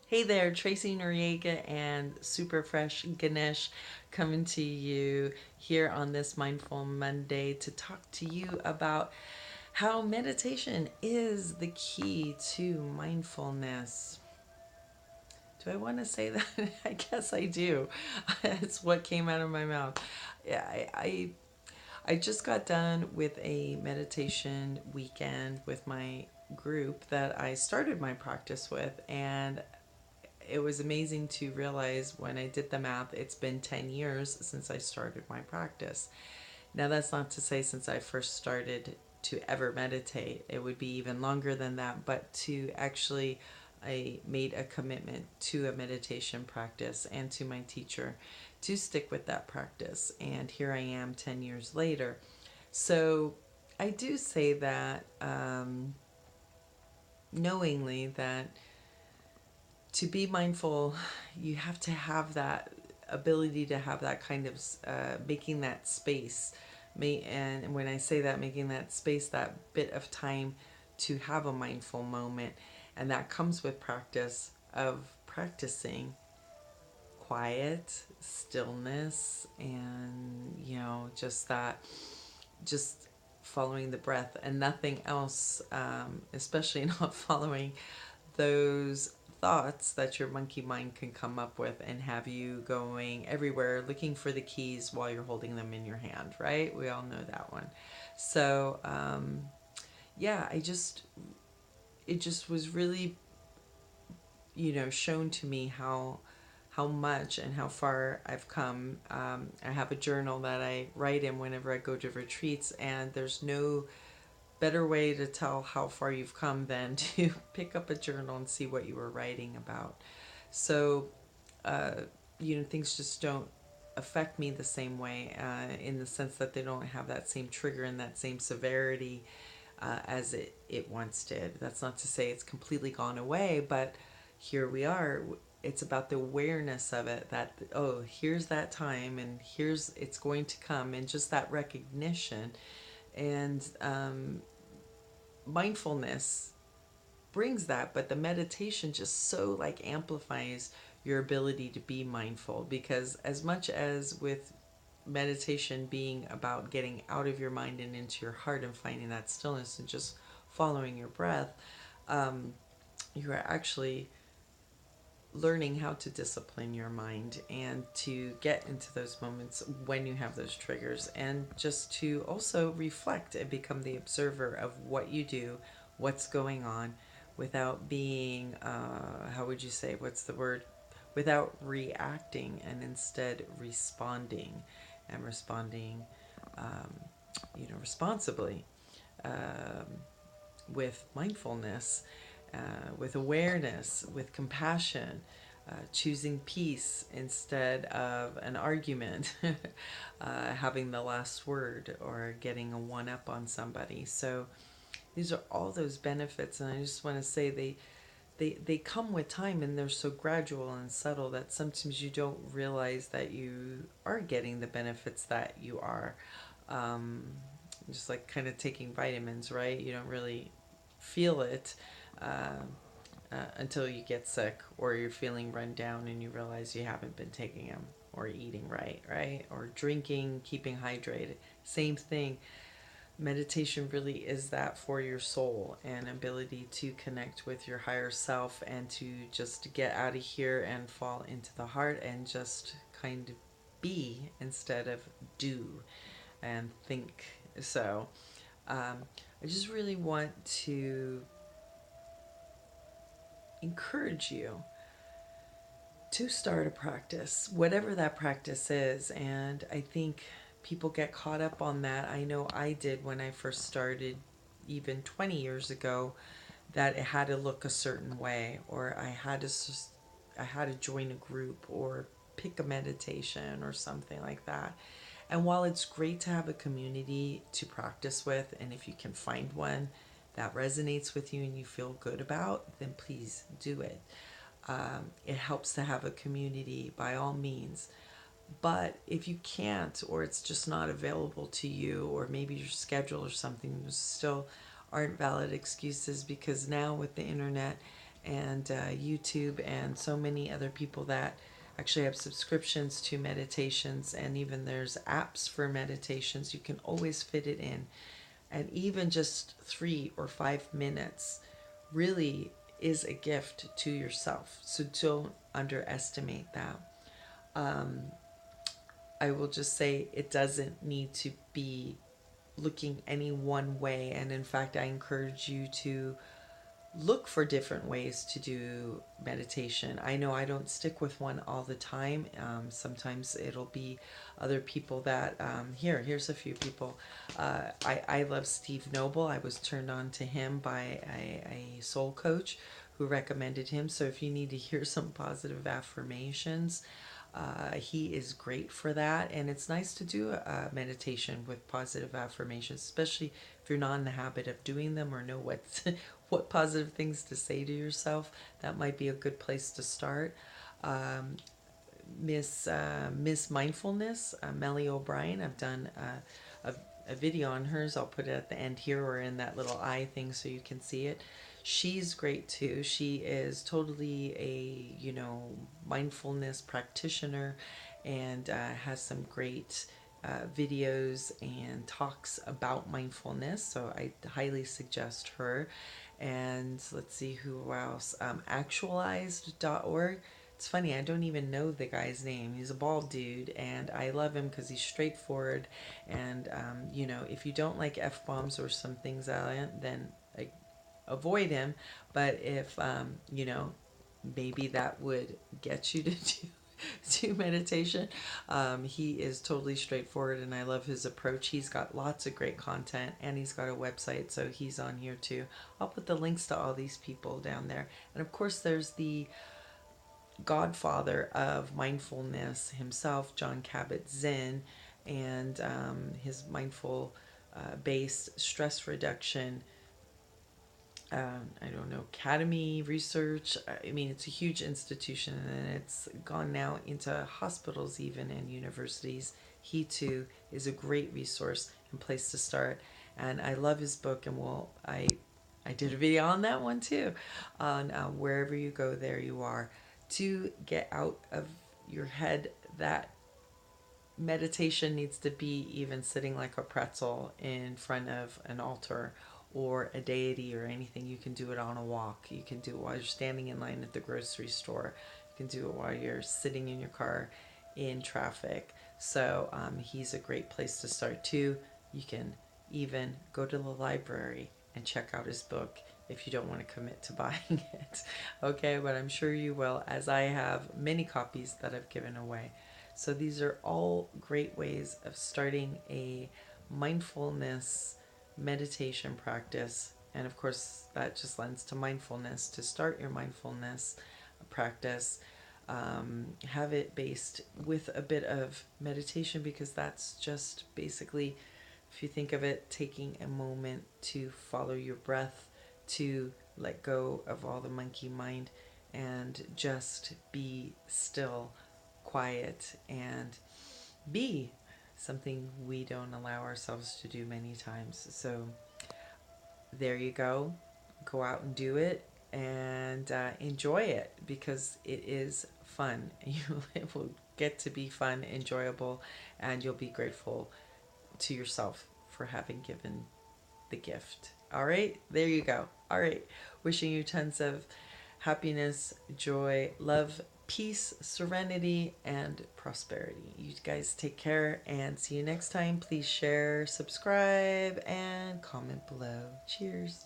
Hey there, Tracy Noriega and Super Fresh Ganesh coming to you here on this Mindful Monday to talk to you about how meditation is the key to mindfulness. Do I want to say that? I guess I do. It's what came out of my mouth. Yeah, I just got done with a meditation weekend with my group that I started my practice with, and it was amazing to realize when I did the math, it's been 10 years since I started my practice. Now, that's not to say since I first started to ever meditate, it would be even longer than that, but to actually, I made a commitment to a meditation practice and to my teacher to stick with that practice. And here I am 10 years later. So I do say that knowingly that to be mindful, you have to have that ability to have that kind of making that space. And when I say that, making that space, that bit of time to have a mindful moment, and that comes with practice of practicing quiet, stillness, and just that, just following the breath and nothing else, especially not following those thoughts that your monkey mind can come up with and have you going everywhere looking for the keys while you're holding them in your hand, right? We all know that one. So, yeah, it just was really, shown to me how much and how far I've come. I have a journal that I write in whenever I go to retreats, and there's no better way to tell how far you've come than to pick up a journal and see what you were writing about. So, uh, things just don't affect me the same way, in the sense that they don't have that same trigger and that same severity as it once did. That's not to say it's completely gone away, but here we are. It's about the awareness of it, that, oh, here's that time and here's it's going to come, and just that recognition. And mindfulness brings that, but the meditation just so like amplifies your ability to be mindful, because as much as with meditation being about getting out of your mind and into your heart and finding that stillness and just following your breath, um, you are actually learning how to discipline your mind and to get into those moments when you have those triggers, and just to also reflect and become the observer of what you do, what's going on, without being, how would you say, what's the word? Without reacting, and instead responding, and responding, um, responsibly, um, with mindfulness, with awareness, with compassion, choosing peace instead of an argument, having the last word, or getting a one up on somebody. So these are all those benefits, and I just want to say they come with time, and they're so gradual and subtle that sometimes you don't realize that you are getting the benefits that you are. Um, just like kind of taking vitamins, right? You don't really feel it uh, until you get sick, or you're feeling run down and you realize you haven't been taking them, or eating right, right? Or drinking, keeping hydrated. Same thing. Meditation really is that for your soul, and ability to connect with your higher self, and to just get out of here and fall into the heart and just kind of be instead of do and think. So, I just really want to encourage you to start a practice, whatever that practice is. And I think people get caught up on that. I know I did when I first started, even 20 years ago, that it had to look a certain way, or I had to join a group or pick a meditation or something like that. And while it's great to have a community to practice with, and if you can find one that resonates with you and you feel good about, then please do it. It helps to have a community by all means. But if you can't, or it's just not available to you, or maybe your schedule or something, still aren't valid excuses, because now with the internet and YouTube, and so many other people that actually have subscriptions to meditations, and even there's apps for meditations. You can always fit it in. And even just 3 or 5 minutes really is a gift to yourself. So don't underestimate that. Um, I will just say it doesn't need to be looking any one way. And in fact, I encourage you to look for different ways to do meditation. I know I don't stick with one all the time. Sometimes it'll be other people that, here's a few people. I love Steve Noble. I was turned on to him by a soul coach who recommended him. So if you need to hear some positive affirmations, he is great for that. And it's nice to do a meditation with positive affirmations, especially if you're not in the habit of doing them or know what what positive things to say to yourself. That might be a good place to start. Um, Miss Mindfulness, Melly O'Brien. I've done a video on hers. I'll put it at the end here or in that little eye thing so you can see it. She's great too. She is totally a mindfulness practitioner, and has some great videos and talks about mindfulness. So I highly suggest her. And let's see who else. Actualized.org. It's funny, I don't even know the guy's name. He's a bald dude, and I love him because he's straightforward. And, if you don't like F bombs or some things then like, avoid him. But if, maybe that would get you to do meditation. He is totally straightforward, and I love his approach. He's got lots of great content, and he's got a website, so he's on here too. I'll put the links to all these people down there. And of course, there's the godfather of mindfulness himself, John Kabat-Zinn, and his mindful based stress reduction, I don't know, academy research. I mean, it's a huge institution, and it's gone now into hospitals even and universities. He too is a great resource and place to start. And I love his book, and I did a video on that one too, on wherever you go, there you are. To get out of your head that meditation needs to be even sitting like a pretzel in front of an altar or a deity or anything. You can do it on a walk. You can do it while you're standing in line at the grocery store. You can do it while you're sitting in your car in traffic. So he's a great place to start too. You can even go to the library and check out his book if you don't want to commit to buying it. Okay, but I'm sure you will, as I have many copies that I've given away. So these are all great ways of starting a mindfulness meditation practice. And of course, that just lends to mindfulness. To start your mindfulness practice, have it based with a bit of meditation, because that's just basically, if you think of it, taking a moment to follow your breath, to let go of all the monkey mind, and just be still, quiet, and be something we don't allow ourselves to do many times. So there you go. Go out and do it, and enjoy it, because it is fun. It will get to be fun, enjoyable, and you'll be grateful to yourself for having given the gift. All right, there you go. All right, wishing you tons of happiness, joy, love, peace, serenity, and prosperity. You guys take care, and see you next time. Please share, subscribe, and comment below. Cheers.